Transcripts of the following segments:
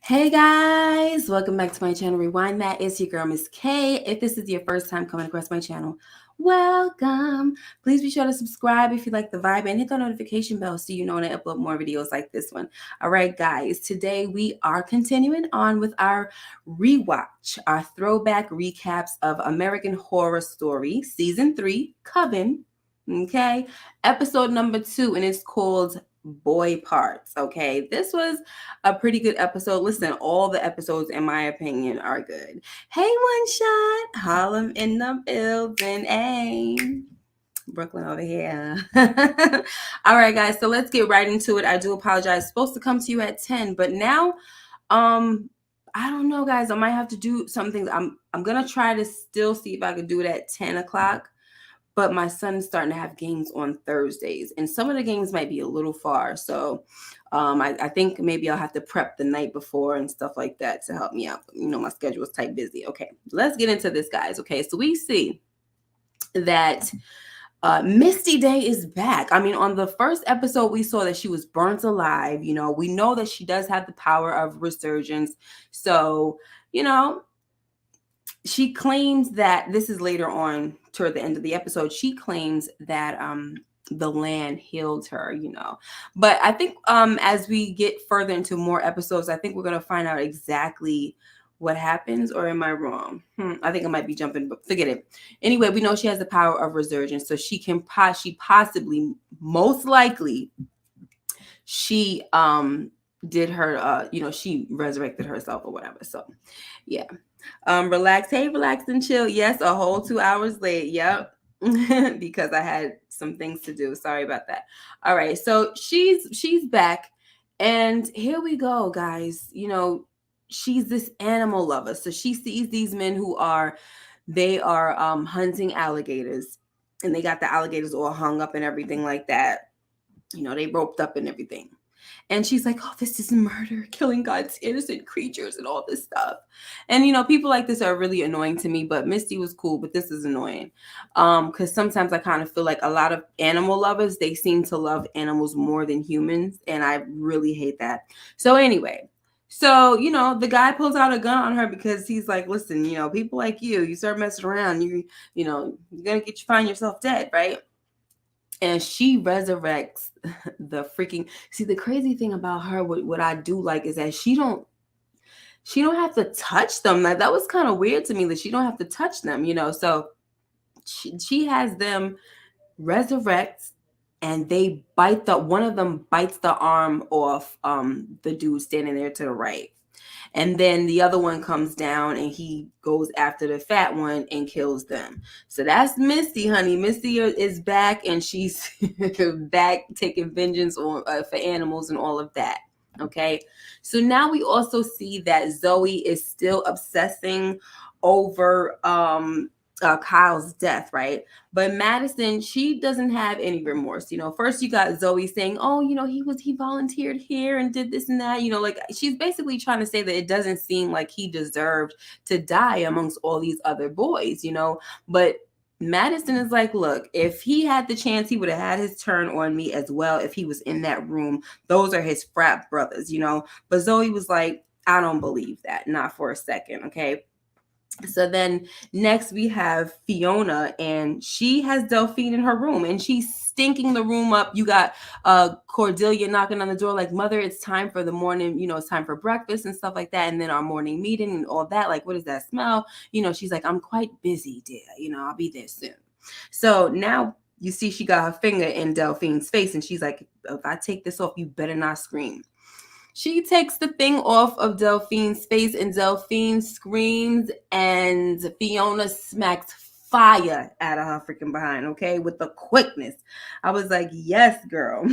Hey guys, welcome back to my channel. Rewind that. It's your girl, Miss K. If this is your first time coming across my channel, welcome. Please be sure to subscribe if you like the vibe and hit the notification bell so you know when I upload more videos like this one. All right, guys, today we are continuing on with our rewatch, our throwback recaps of American Horror Story Season 3, Coven. Okay, episode number 2, and it's called Boy Parts. Okay, this was a pretty good episode. Listen, all the episodes, in my opinion, are good. Hey, One Shot, Harlem in the building. Hey, Brooklyn over here. All right, guys. So let's get right into it. I do apologize. It's supposed to come to you at 10, but now, I don't know, guys. I might have to do something. I'm gonna try to still see if I can do it at 10 o'clock. But my son's starting to have games on Thursdays, and some of the games might be a little far. So I think maybe I'll have to prep the night before and stuff like that to help me out. You know, my schedule is tight busy. Okay, let's get into this, guys. Okay, so we see that Misty Day is back. I mean, on the first episode, we saw that she was burnt alive. You know, we know that she does have the power of resurgence. So, you know, she claims that this is later on toward the end of the episode. She claims that the land healed her, you know. But I think as we get further into more episodes, I think we're gonna find out exactly what happens. Or am I wrong? I think I might be jumping, but forget it. Anyway, we know she has the power of resurgence, so she can she possibly, most likely, she did her you know, she resurrected herself or whatever. So yeah. Relax. Hey, relax and chill. Yes, a whole 2 hours late. Yep. Because I had some things to do. Sorry about that. All right. So she's back. And here we go, guys. You know, she's this animal lover. So she sees these men who are hunting alligators, and they got the alligators all hung up and everything like that. You know, they roped up and everything. And she's like, oh, this is murder, killing God's innocent creatures and all this stuff. And, you know, people like this are really annoying to me, but Misty was cool, but this is annoying. Because sometimes I kind of feel like a lot of animal lovers, they seem to love animals more than humans. And I really hate that. So anyway, so, you know, the guy pulls out a gun on her because he's like, listen, you know, people like you start messing around, you know, you're going to find yourself dead, right? And she resurrects the freaking, see, the crazy thing about her, what I do like is that she don't have to touch them. Like, that was kind of weird to me that she don't have to touch them, you know. So she has them resurrect, and they bite one of them bites the arm off the dude standing there to the right. And then the other one comes down and he goes after the fat one and kills them. So that's Misty, honey. Misty is back, and she's back taking vengeance on for animals and all of that. Okay. So now we also see that Zoe is still obsessing over Kyle's death, right? But Madison, she doesn't have any remorse. You know, first you got Zoe saying, oh, you know, he volunteered here and did this and that. You know, like, she's basically trying to say that it doesn't seem like he deserved to die amongst all these other boys, you know. But Madison is like, look, if he had the chance, he would have had his turn on me as well if he was in that room. Those are his frat brothers, you know. But Zoe was like, I don't believe that, not for a second, okay? So then next we have Fiona, and she has Delphine in her room, and she's stinking the room up. You got Cordelia knocking on the door like, mother, it's time for the morning, you know, it's time for breakfast and stuff like that. And then our morning meeting and all that. Like, what does that smell? You know, she's like, I'm quite busy, dear. You know, I'll be there soon. So now you see she got her finger in Delphine's face, and she's like, if I take this off, you better not scream. She takes the thing off of Delphine's face, and Delphine screams, and Fiona smacks fire out of her freaking behind, okay, with the quickness. I was like, yes, girl.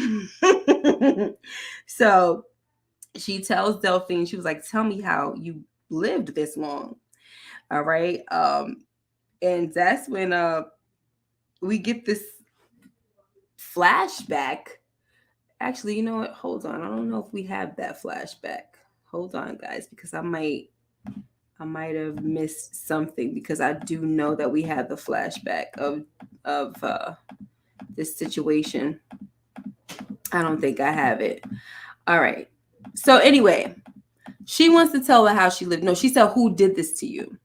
So she tells Delphine, she was like, tell me how you lived this long. All right. And that's when we get this flashback. Actually, you know what? Hold on. I don't know if we have that flashback. Hold on, guys, because I might have missed something, because I do know that we had the flashback of this situation. I don't think I have it. All right. So anyway, She wants to tell her how she lived. No, she said, who did this to you?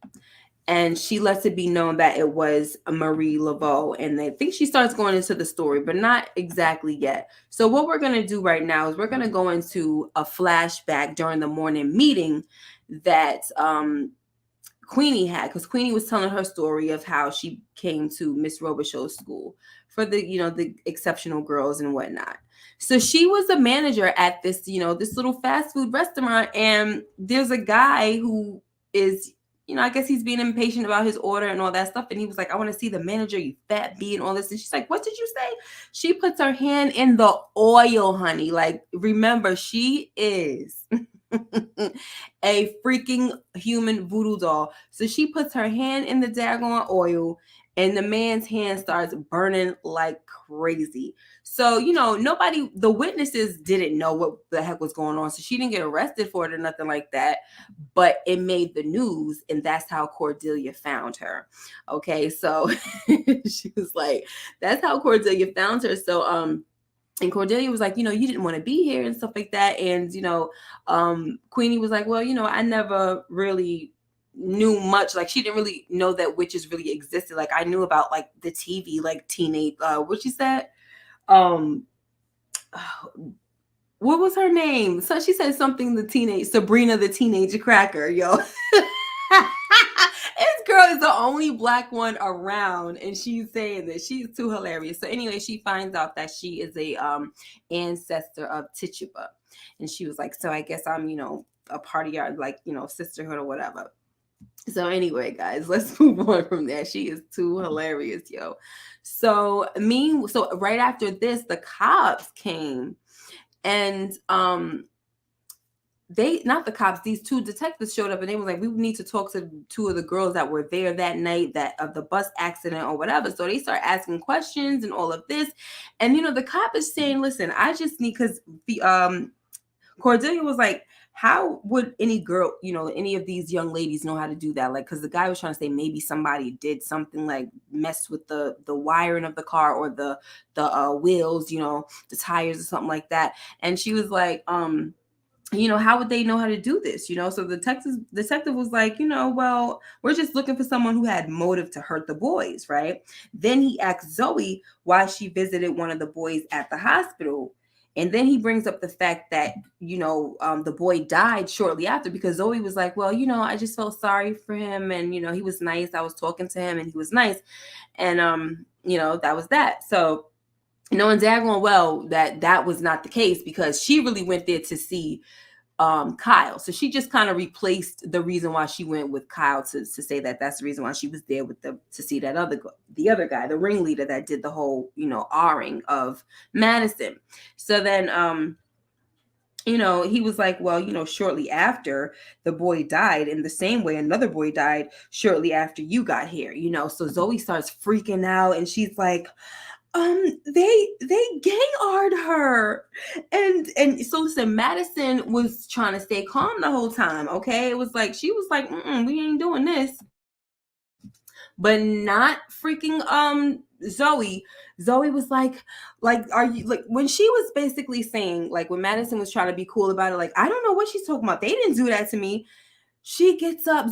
And she lets it be known that it was Marie Laveau. And I think she starts going into the story, but not exactly yet. So what we're going to do right now is we're going to go into a flashback during the morning meeting that Queenie had, because Queenie was telling her story of how she came to Miss Robichaux's school for the exceptional girls and whatnot. So she was a manager at this this little fast food restaurant, and there's a guy who is, I guess he's being impatient about his order and all that stuff, and he was like, I want to see the manager, you fat bee, and all this. And she's like, what did you say? She puts her hand in the oil, honey. Like, remember, she is a freaking human voodoo doll. So she puts her hand in the daggone oil, and the man's hand starts burning like crazy. So, nobody, the witnesses didn't know what the heck was going on. So she didn't get arrested for it or nothing like that. But it made the news, and that's how Cordelia found her. Okay, so she was like, that's how Cordelia found her. So, and Cordelia was like, you didn't want to be here and stuff like that. And, Queenie was like, well, I never really knew much. Like, she didn't really know that witches really existed. Like, I knew about like the TV, like teenage, what she said? What was her name? So she said something, Sabrina the Teenage Cracker, yo. This girl is the only black one around, and she's saying that she's too hilarious. So anyway, she finds out that she is a ancestor of Tituba, and she was like, so I guess I'm a part of your like sisterhood or whatever. So anyway, guys, let's move on from there. She is too hilarious, yo. So right after this, the cops came, and not the cops, these two detectives showed up, and they were like, we need to talk to two of the girls that were there that night, that of the bus accident or whatever. So they start asking questions and all of this. And the cop is saying, listen, I just need, because the Cordelia was like, how would any girl, any of these young ladies know how to do that? Like, because the guy was trying to say maybe somebody did something, like messed with the wiring of the car, or the wheels, the tires or something like that. And she was like, how would they know how to do this? So the detective was like, well, we're just looking for someone who had motive to hurt the boys, right? Then he asked Zoe why she visited one of the boys at the hospital. And then he brings up the fact that, the boy died shortly after, because Zoe was like, well, I just felt sorry for him. And, he was nice. I was talking to him and he was nice. And, that was that. So, knowing daggone well that was not the case, because she really went there to see Kyle. So she just kind of replaced the reason why she went with Kyle to say that that's the reason why she was there to see that the other guy, the ringleader that did the whole, R-ing of Madison. So then, he was like, well, shortly after the boy died, in the same way another boy died shortly after you got here, So Zoe starts freaking out, and she's like, they gang-ard her. And so listen, Madison was trying to stay calm the whole time, okay? It was like, she was like, we ain't doing this. But not freaking Zoe. Zoe was like, are you, like, when she was basically saying, like, when Madison was trying to be cool about it, like, I don't know what she's talking about. They didn't do that to me. Zoe gets up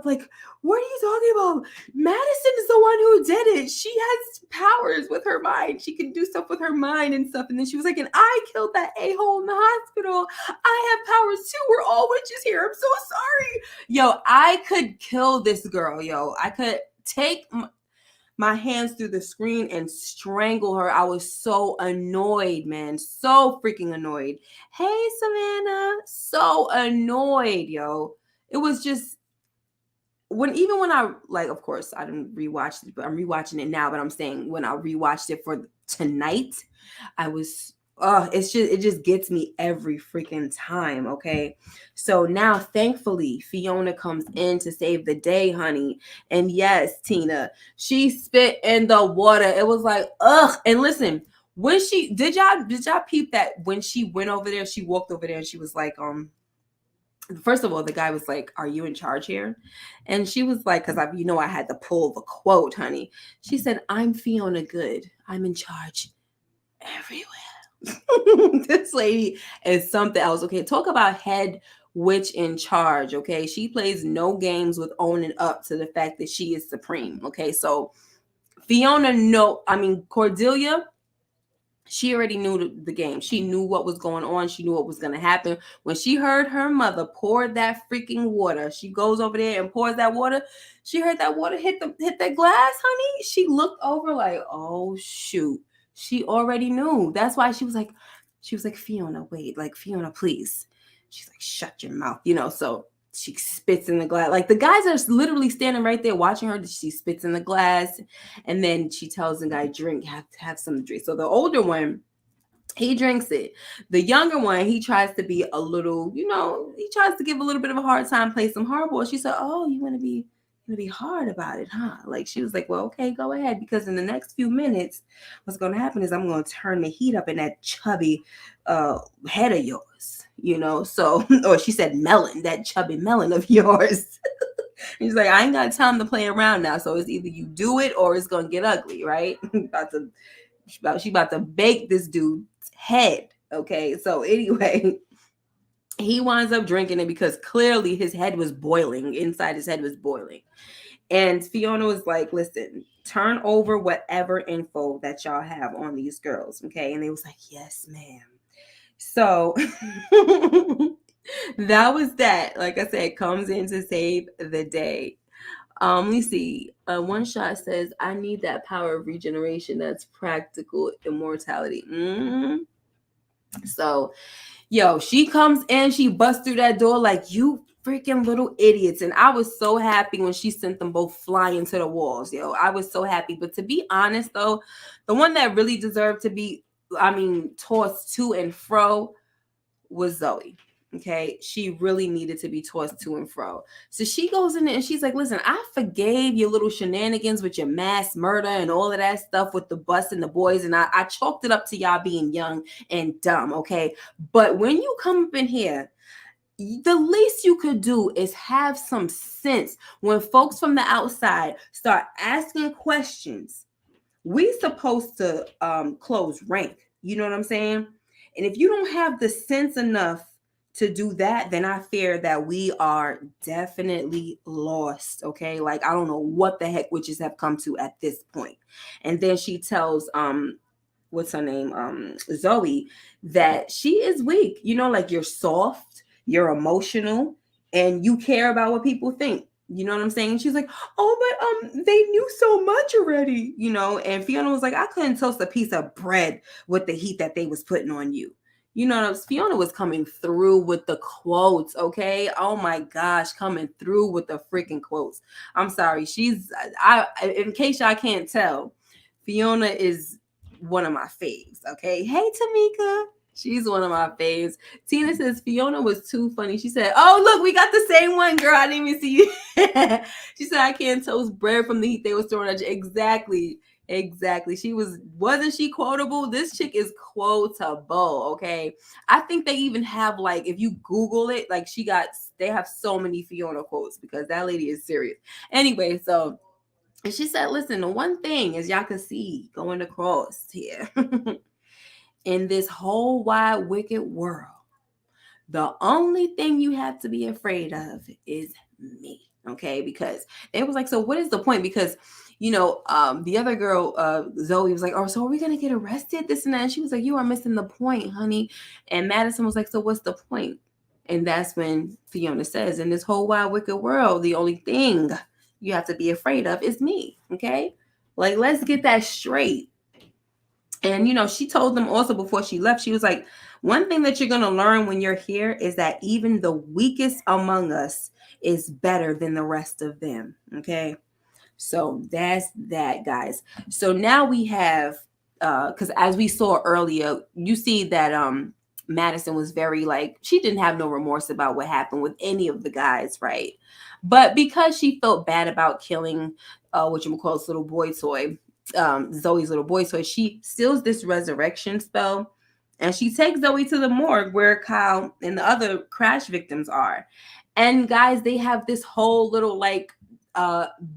like, what are you talking about? Madison is the one who did it. She has powers with her mind. She can do stuff with her mind and stuff. And then she was like, and I killed that a-hole in the hospital. I have powers too. We're all witches here. I'm so sorry. Yo, I could kill this girl. Yo, I could take my hands through the screen and strangle her. I was so annoyed, man. So freaking annoyed. Hey, Savannah. So annoyed, yo. It was just, when I, like, of course I didn't rewatch it, but I'm rewatching it now. But I'm saying, when I rewatched it for tonight, I was, it just gets me every freaking time. Okay, so now thankfully Fiona comes in to save the day, honey. And yes, Tina, she spit in the water. It was like, ugh. And listen, when did y'all peep that when she went over there, she walked over there and she was like, first of all, the guy was like, are you in charge here? And she was like, because I had to pull the quote, honey. She said, I'm Fiona Good. I'm in charge everywhere. This lady is something else. Okay, talk about head witch in charge, okay? She plays no games with owning up to the fact that she is supreme, okay? So Cordelia, she already knew the game. She knew what was going on. She knew what was going to happen. When she heard her mother pour that freaking water, she goes over there and pours that water. She heard that water hit that glass, honey. She looked over like, oh shoot. She already knew. That's why she was like, Fiona, wait, like, Fiona, please. She's like, shut your mouth, so she spits in the glass. Like, the guys are literally standing right there watching her. She spits in the glass, and then she tells the guy, drink, have some drink. So the older one, he drinks it. The younger one, he tries to be a little, he tries to give a little bit of a hard time, play some hardball. She said, oh, you want to be hard about it, huh? Like, she was like, well, okay, go ahead, because in the next few minutes, what's going to happen is I'm going to turn the heat up in that chubby head of yours, so, or she said melon, that chubby melon of yours. He's like, I ain't got time to play around now, so it's either you do it or it's going to get ugly, right? She about to bake this dude's head, okay? So anyway, he winds up drinking it because clearly his head was boiling. Inside his head was boiling. And Fiona was like, listen, turn over whatever info that y'all have on these girls, okay? And they was like, yes, ma'am. So that was that. Like I said, comes in to save the day. Let me see. One shot says, I need that power of regeneration. That's practical immortality. Mm-hmm. So, she comes in, she busts through that door like, you freaking little idiots. And I was so happy when she sent them both flying to the walls. I was so happy. But to be honest, though, the one that really deserved to be, tossed to and fro was Zoe. Okay, she really needed to be tossed to and fro. So she goes in there and she's like, listen, I forgave your little shenanigans with your mass murder and all of that stuff with the bus and the boys, and I chalked it up to y'all being young and dumb, okay? But when you come up in here, the least you could do is have some sense. When folks from the outside start asking questions, we supposed to close rank. You know what I'm saying? And if you don't have the sense enough to do that, then I fear that we are definitely lost. Okay. Like, I don't know what the heck witches have come to at this point. And then she tells what's her name? Zoe, that she is weak. Like, you're soft, you're emotional, and you care about what people think. You know what I'm saying? She's like, oh, but they knew so much already, and Fiona was like, I couldn't toast a piece of bread with the heat that they was putting on you. Fiona was coming through with the quotes, okay? Oh my gosh, coming through with the freaking quotes. I'm sorry. In case y'all can't tell, Fiona is one of my faves, okay? Hey, Tamika. She's one of my faves. Tina says Fiona was too funny. She said, oh, look, we got the same one, girl. I didn't even see you. She said, I can't toast bread from the heat they was throwing at you. Exactly. Wasn't she quotable? This chick is quotable, okay? I think they even have, like, if you Google it, like, they have so many Fiona quotes because that lady is serious. Anyway, so, and she said, listen, the one thing, as y'all can see going across here, in this whole wide wicked world, the only thing you have to be afraid of is me. Okay, because it was like, so what is the point? Because the other girl, Zoe, was like, oh, so are we gonna get arrested? This and that. And she was like, you are missing the point, honey. And Madison was like, so what's the point? And that's when Fiona says, in this whole wide wicked world, the only thing you have to be afraid of is me. Okay, like, let's get that straight. And, she told them also before she left, she was like, one thing that you're going to learn when you're here is that even the weakest among us is better than the rest of them. Okay. So that's that, guys. So now we have, because as we saw earlier, you see that Madison was very, like, she didn't have no remorse about what happened with any of the guys, right? But because she felt bad about killing whatchamacallit's little boy toy, Zoe's little boy toy, she steals this resurrection spell and she takes Zoe to the morgue where Kyle and the other crash victims are. And guys, they have this whole little, like,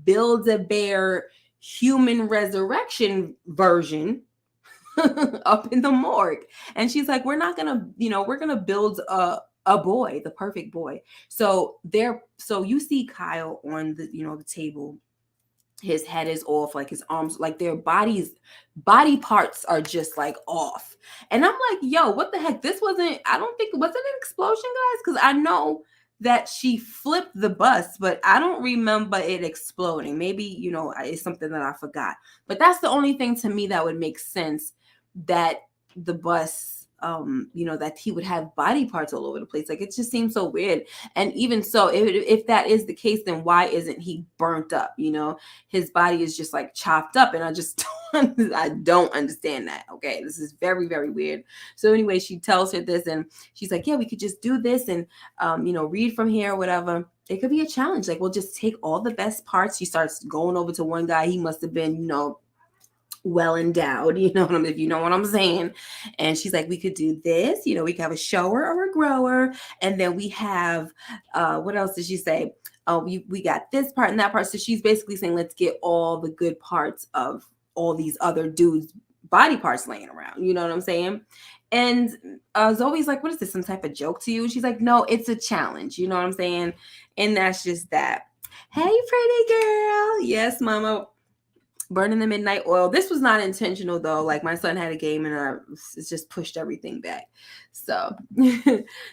Build-A-Bear human resurrection version up in the morgue. And she's like, we're not gonna, we're gonna build a boy, the perfect boy. So you see Kyle on the, the table. His head is off, like his arms, like their body parts are just like off. And I'm like, yo, what the heck? This wasn't, I don't think, was it an explosion, guys? Because I know that she flipped the bus, but I don't remember it exploding. Maybe, it's something that I forgot. But that's the only thing to me that would make sense, that the bus, that he would have body parts all over the place. Like, it just seems so weird. And even so, if that is the case, then why isn't he burnt up? His body is just like chopped up, and I don't understand that. Okay, this is very, very weird. So anyway, she tells her this, and she's like, yeah, we could just do this and read from here or whatever. It could be a challenge. Like, we'll just take all the best parts. She starts going over to one guy. He must have been well endowed, if you know what I'm saying. And she's like, we could do this, we could have a shower or a grower, and then we have what else did she say? We got this part and that part. So she's basically saying, let's get all the good parts of all these other dudes' body parts laying around, you know what I'm saying? And Zoe's like, what is this, some type of joke to you? She's like, no, it's a challenge, you know what I'm saying? And that's just that. Hey, pretty girl. Yes, mama. Burning the midnight oil. This was not intentional though. Like, my son had a game and it just pushed everything back. So,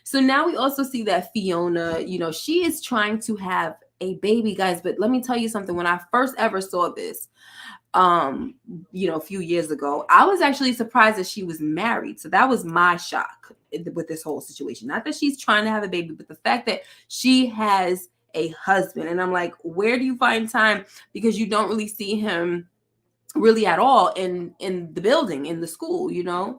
so now we also see that Fiona, she is trying to have a baby, guys. But let me tell you something. When I first ever saw this, a few years ago, I was actually surprised that she was married. So that was my shock with this whole situation. Not that she's trying to have a baby, but the fact that she has a husband. And I'm like, where do you find time? Because you don't really see him really at all in the building, in the school,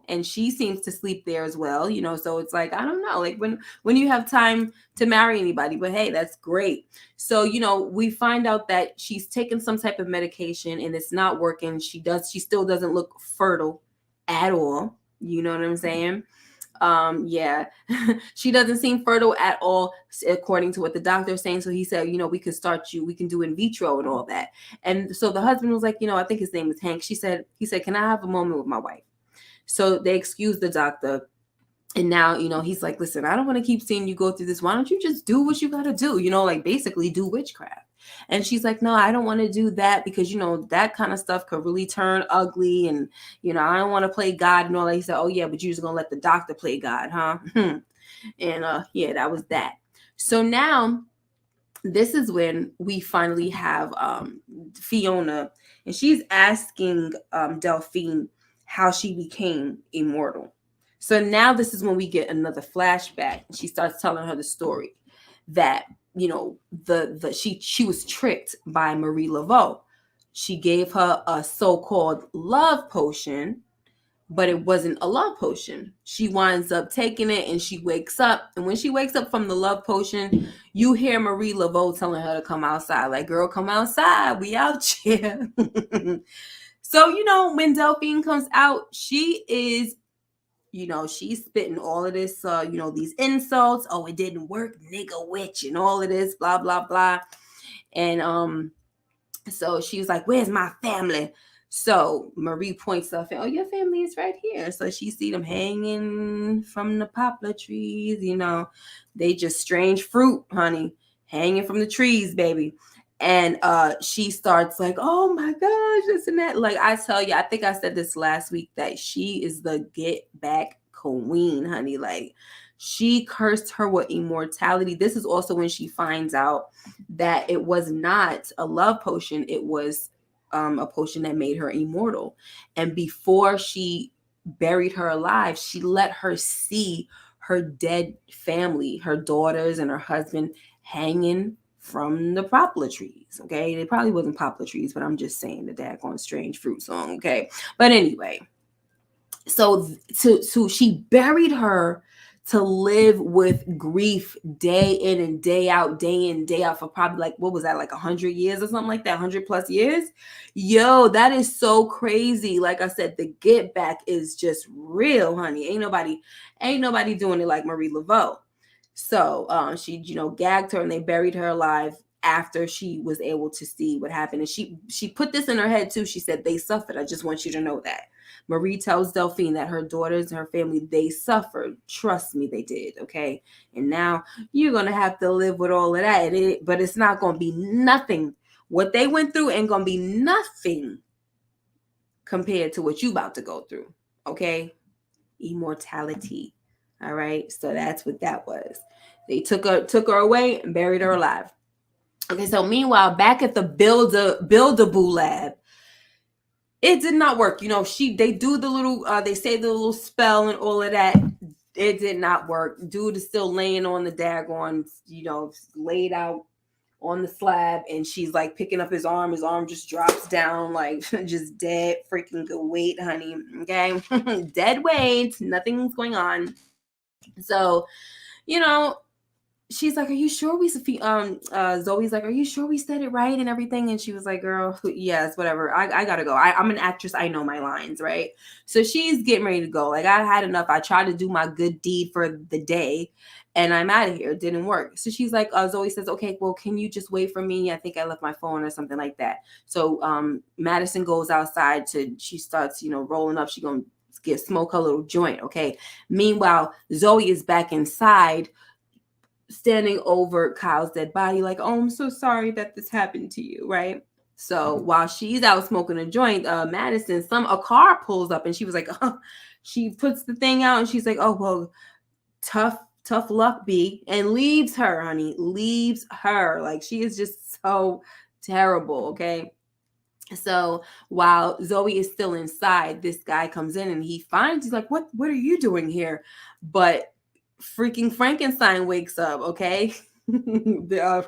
and she seems to sleep there as well, so it's like, I don't know, like when you have time to marry anybody. But hey, that's great. So we find out that she's taken some type of medication and it's not working. She still doesn't look fertile at all, you know what I'm saying? Yeah. She doesn't seem fertile at all, according to what the doctor is saying. So he said, we can do in vitro and all that. And so the husband was like, I think his name is Hank. He said, can I have a moment with my wife? So they excused the doctor. And now, he's like, listen, I don't want to keep seeing you go through this. Why don't you just do what you got to do? Like, basically do witchcraft. And she's like, no, I don't want to do that because, that kind of stuff could really turn ugly. And, I don't want to play God and all that. He said, oh, yeah, but you're just going to let the doctor play God, huh? And yeah, that was that. So now this is when we finally have Fiona, and she's asking Delphine how she became immortal. So now this is when we get another flashback. She starts telling her the story that, she was tricked by Marie Laveau. She gave her a so-called love potion, but it wasn't a love potion. She winds up taking it and she wakes up. And when she wakes up from the love potion, you hear Marie Laveau telling her to come outside. Like, girl, come outside. We out here. So, when Delphine comes out, she is, she's spitting all of this, these insults. Oh, it didn't work, nigga witch, and all of this, blah, blah, blah. And so she was like, where's my family? So Marie points up, oh, your family is right here. So she see them hanging from the poplar trees, they just strange fruit, honey, hanging from the trees, baby. And she starts like, oh my gosh, this and that. Like, I tell you, I think I said this last week, that she is the get back queen, honey. Like, she cursed her with immortality. This is also when she finds out that it was not a love potion. It was a potion that made her immortal. And before she buried her alive, she let her see her dead family, her daughters and her husband, hanging from the poplar trees. Okay, they probably wasn't poplar trees, but I'm just saying the daggone strange fruit song. Okay, but anyway, so she buried her to live with grief day in and day out, for probably, like, what was that, like 100 years or something like that, 100 plus years. Yo, that is so crazy. Like I said, the get back is just real, honey. Ain't nobody doing it like Marie Laveau. So she, gagged her and they buried her alive after she was able to see what happened. And she put this in her head too. She said, they suffered. I just want you to know that. Marie tells Delphine that her daughters and her family, they suffered. Trust me, they did, okay? And now you're going to have to live with all of that. But it's not going to be nothing. What they went through ain't going to be nothing compared to what you about to go through, okay? Immortality. All right, so that's what that was. They took her away and buried her alive. Okay, so meanwhile, back at the Buildaboo lab, it did not work. They do the little, they say the little spell and all of that. It did not work. Dude is still laying on the daggone, laid out on the slab, and she's like picking up his arm. His arm just drops down, like just dead freaking good weight, honey. Okay, dead weight. Nothing's going on. So, she's like, "Are you sure we?" Zoe's like, "Are you sure we said it right and everything?" And she was like, "Girl, yes, whatever. I gotta go. I'm an actress. I know my lines, right?" So she's getting ready to go. Like, I had enough. I tried to do my good deed for the day, and I'm out of here. It didn't work. So she's like, Zoe says, "Okay, well, can you just wait for me? I think I left my phone or something like that." So Madison goes outside she starts, rolling up. She gonna smoke her little joint. Okay. Meanwhile, Zoe is back inside, standing over Kyle's dead body, like, "Oh, I'm so sorry that this happened to you," right? So while she's out smoking a joint, Madison, a car pulls up, and she was like, she puts the thing out, and she's like, "Oh, well, tough luck, B," and leaves her, honey, leaves her. Like, she is just so terrible, okay? So while Zoe is still inside, this guy comes in and he's like, what are you doing here? But freaking Frankenstein wakes up, okay?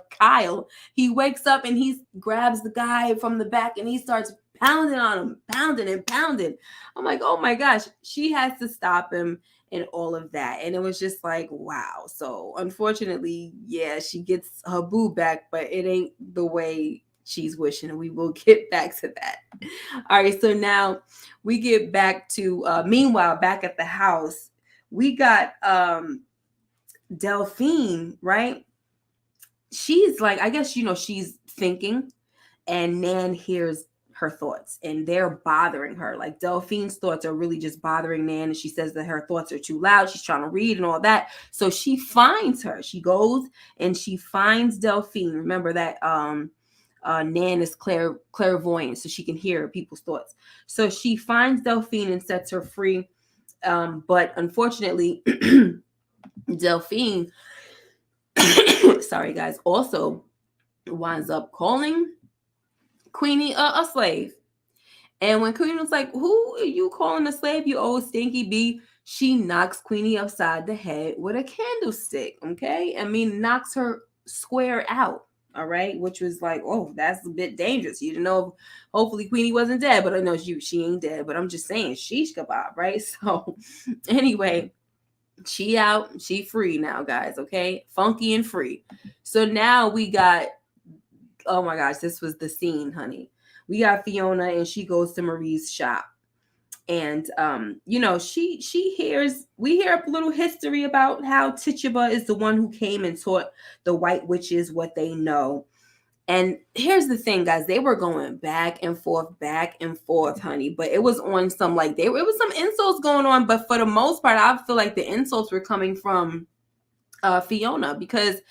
Kyle, he wakes up and he grabs the guy from the back and he starts pounding on him, pounding and pounding. I'm like, oh my gosh, she has to stop him and all of that. And it was just like, wow. So unfortunately, yeah, she gets her boo back, but it ain't the way she's wishing, and we will get back to that. All right, so now we get back to meanwhile, back at the house, we got Delphine, right? She's like, I guess, she's thinking, and Nan hears her thoughts, and they're bothering her. Like, Delphine's thoughts are really just bothering Nan, and she says that her thoughts are too loud. She's trying to read and all that. So she finds her. She goes and she finds Delphine. Remember that Nan is clairvoyant, so she can hear people's thoughts. So she finds Delphine and sets her free. But unfortunately, Delphine, sorry guys, also winds up calling Queenie a slave. And when Queenie was like, "Who are you calling a slave, you old stinky bee?" she knocks Queenie upside the head with a candlestick. Okay, I mean, knocks her square out. All right, which was like, oh, that's a bit dangerous. You didn't know. Hopefully, Queenie wasn't dead, but I know she ain't dead. But I'm just saying, sheesh kebab, right? So, anyway, she out, she free now, guys. Okay, funky and free. So now we got, oh my gosh, this was the scene, honey. We got Fiona, and she goes to Marie's shop. And we hear a little history about how Tituba is the one who came and taught the white witches what they know. And here's the thing, guys, they were going back and forth, honey. But it was on some, like, it was some insults going on, but for the most part, I feel like the insults were coming from Fiona, because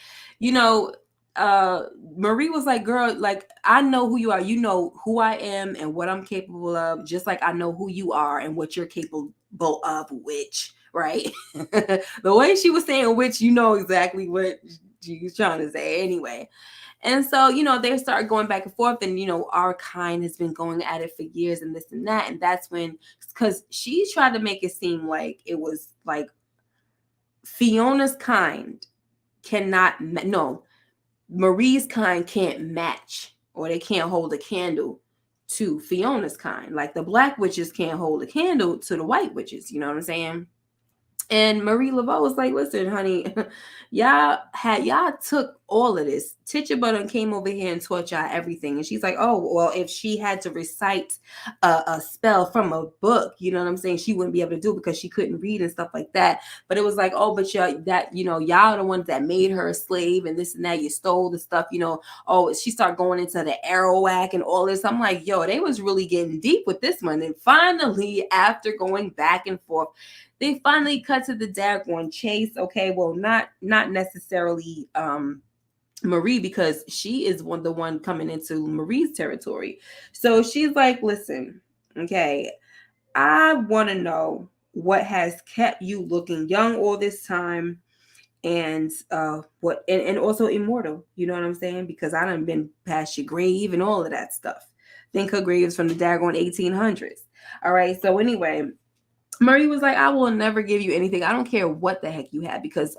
Marie was like, "Girl, like, I know who you are. You know who I am and what I'm capable of, just like I know who you are and what you're capable of, witch," right? The way she was saying witch, you know exactly what she was trying to say anyway. And so, they start going back and forth, and, our kind has been going at it for years and this and that. And that's when, because she tried to make it seem like it was like Fiona's kind Marie's kind can't match, or they can't hold a candle to Fiona's kind. Like, the black witches can't hold a candle to the white witches. You know what I'm saying? And Marie Laveau was like, "Listen, honey, y'all took all of this Tituba done came over here and taught y'all everything. And she's like, oh, well, if she had to recite a spell from a book, you know what I'm saying, she wouldn't be able to do it because she couldn't read and stuff like that. But it was like, oh, but y'all, that, you know, y'all the ones that made her a slave and this and that. You stole the stuff, you know. Oh, she started going into the Arawak and all this. I'm like, yo, they was really getting deep with this one. And finally, after going back and forth, they finally cut to the daggone chase. Okay, well, not necessarily Marie, because she is the one coming into Marie's territory. So she's like, listen, okay, I want to know what has kept you looking young all this time, and what, and also immortal, you know what I'm saying? Because I done been past your grave and all of that stuff. Think her grave's from the daggone 1800s. All right, so anyway, Marie was like, I will never give you anything. I don't care what the heck you have, because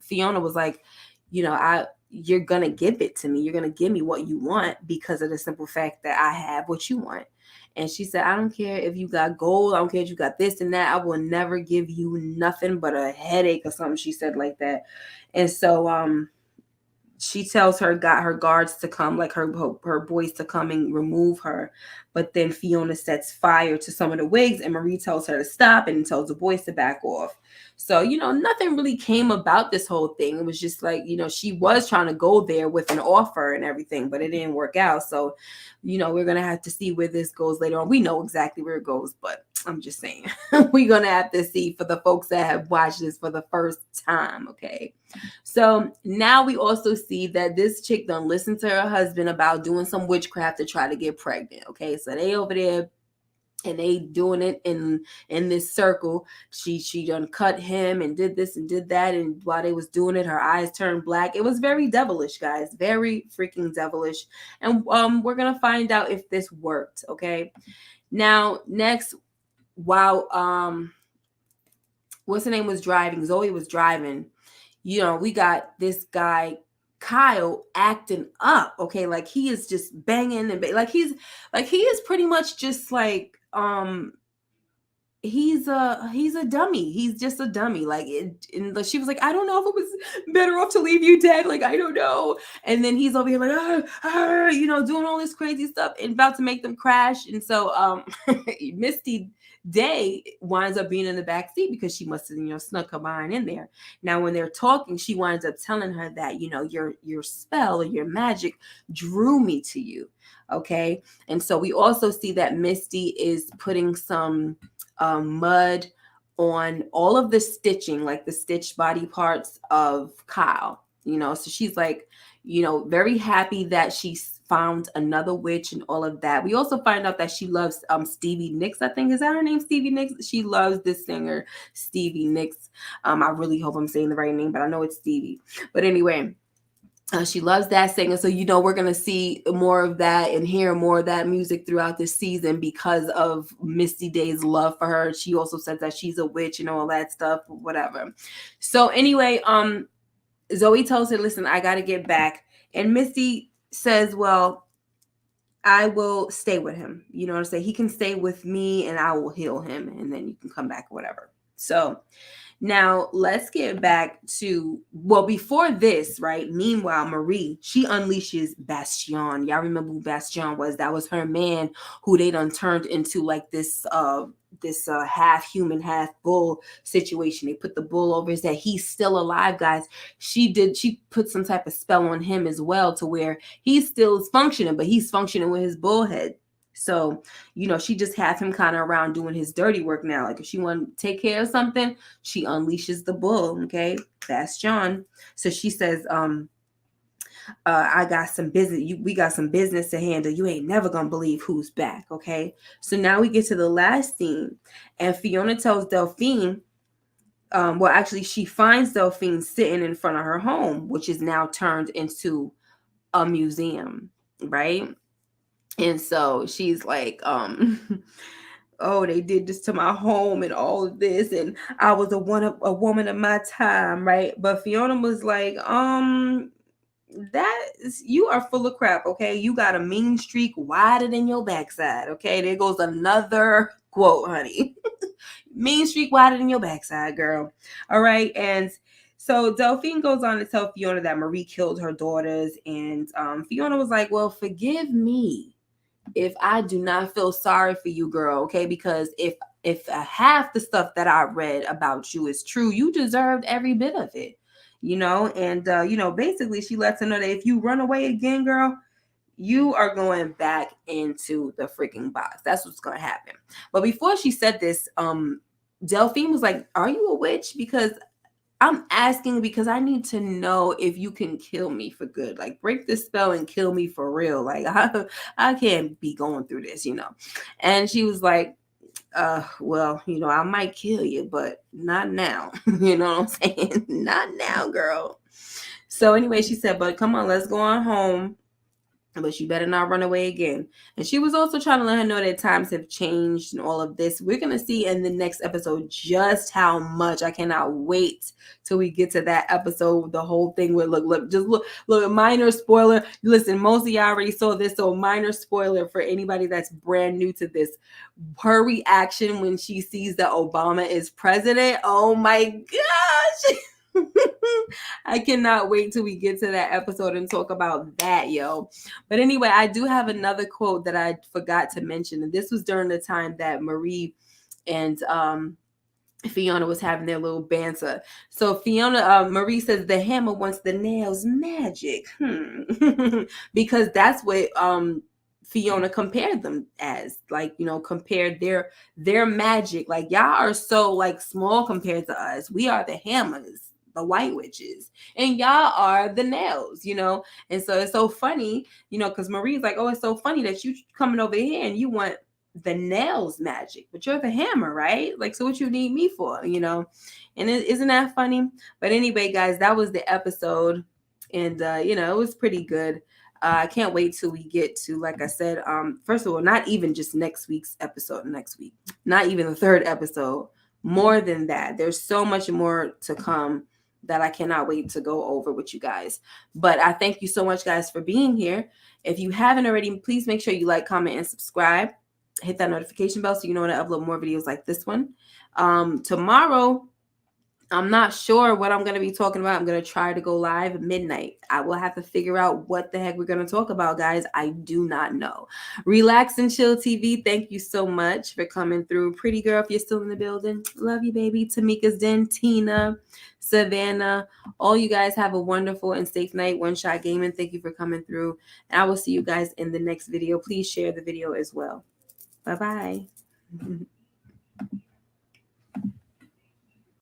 Fiona was like, you know, you're gonna give it to me. You're gonna give me what you want because of the simple fact that I have what you want. And she said, I don't care if you got gold, I don't care if you got this and that. I will never give you nothing but a headache or something. She said like that. And so she tells her guards to come, like her boys to come and remove her. But then Fiona sets fire to some of the wigs, and Marie tells her to stop and tells the boys to back off. So, you know, nothing really came about this whole thing. It was just like, you know, she was trying to go there with an offer and everything, but it didn't work out. So, you know, we're going to have to see where this goes later on. We know exactly where it goes, but I'm just saying, we're going to have to see for the folks that have watched this for the first time. Okay. So now we also see that this chick done listened to her husband about doing some witchcraft to try to get pregnant. Okay. So they over there and they doing it in this circle. She done cut him and did this and did that. And while they was doing it, her eyes turned black. It was very devilish, guys. Very freaking devilish. And we're going to find out if this worked. Okay. Now, next, while what's her name was driving, Zoe was driving, you know, we got this guy Kyle acting up. Okay, like he is just banging and like he is pretty much just like he's a dummy. He's just a dummy. Like and she was like, I don't know if it was better off to leave you dead. Like, I don't know. And then he's over here like, you know, doing all this crazy stuff and about to make them crash. And so Misty Day winds up being in the back seat because she must have, you know, snuck her behind in there. Now, when they're talking, she winds up telling her that, you know, your spell or your magic drew me to you. Okay. And so we also see that Misty is putting some mud on all of the stitching, like the stitched body parts of Kyle, you know. So she's like, you know, very happy that she's found another witch and all of that. We also find out that she loves Stevie Nicks. I think, is that her name, Stevie Nicks? She loves this singer Stevie Nicks. I really hope I'm saying the right name, but I know it's Stevie. But anyway, she loves that singer. So, you know, we're going to see more of that and hear more of that music throughout this season because of Misty Day's love for her. She also says that she's a witch and all that stuff, whatever. So anyway, Zoe tells her, listen, I got to get back. And Misty says, well, I will stay with him. You know what I'm saying? He can stay with me and I will heal him and then you can come back, whatever. So now let's get back to, well, before this, right? Meanwhile, Marie, she unleashes Bastion. Y'all remember who Bastion was? That was her man who they done turned into like this half human, half bull situation. They put the bull over his head. He's still alive, guys. She put some type of spell on him as well to where he's still functioning, but he's functioning with his bull head. So, you know, she just has him kind of around doing his dirty work now. Like if she want to take care of something, she unleashes the bull. Okay, that's John. So she says, I got some business. We got some business to handle. You ain't never gonna believe who's back. Okay. So now we get to the last scene, and Fiona tells Delphine. Well, actually, she finds Delphine sitting in front of her home, which is now turned into a museum, right? And so she's like, oh, they did this to my home and all of this, and I was a woman of my time, right? But Fiona was like, you are full of crap, okay? You got a mean streak wider than your backside, okay? There goes another quote, honey. Mean streak wider than your backside, girl. All right, and So Delphine goes on to tell Fiona that Marie killed her daughters, and Fiona was like, well, forgive me if I do not feel sorry for you, girl, okay? Because if half the stuff that I read about you is true, you deserved every bit of it, and basically she lets her know that if you run away again, girl, you are going back into the freaking box. That's what's going to happen. But before she said this, Delphine was like, are you a witch? Because I'm asking because I need to know if you can kill me for good. Like, break the spell and kill me for real. Like, I can't be going through this. And she was like, well, I might kill you, but not now. You know what I'm saying? Not now, girl. So anyway, she said, but come on, let's go on home. But you better not run away again. And she was also trying to let her know that times have changed and all of this. We're going to see in the next episode just how much. I cannot wait till we get to that episode. The whole thing with look, minor spoiler. Listen, most of y'all already saw this, so minor spoiler for anybody that's brand new to this. Her reaction when she sees that Obama is president. Oh my gosh. I cannot wait till we get to that episode and talk about that, yo. But anyway, I do have another quote that I forgot to mention. And this was during the time that Marie and Fiona was having their little banter. So Marie says the hammer wants the nails magic. Because that's what Fiona compared them as, like, compared their magic. Like, y'all are so like small compared to us. We are the hammers, the white witches, and y'all are the nails, and so it's so funny, because Marie's like, oh, it's so funny that you coming over here and you want the nails magic, but you're the hammer, right? Like, so what you need me for, and isn't that funny? But anyway, guys, that was the episode, and it was pretty good. I can't wait till we get to, like I said, first of all, not even just next week's episode, not even the third episode, more than that. There's so much more to come that I cannot wait to go over with you guys. But I thank you so much, guys, for being here. If you haven't already, please make sure you like, comment, and subscribe. Hit that notification bell so you know when I upload more videos like this one. Tomorrow, I'm not sure what I'm going to be talking about. I'm going to try to go live at midnight. I will have to figure out what the heck we're going to talk about, guys. I do not know. Relax and Chill TV, thank you so much for coming through. Pretty girl, if you're still in the building, love you, baby. Tamika's Den, Tina, Savannah, all you guys have a wonderful and safe night. One Shot Gaming, thank you for coming through. And I will see you guys in the next video. Please share the video as well. Bye-bye.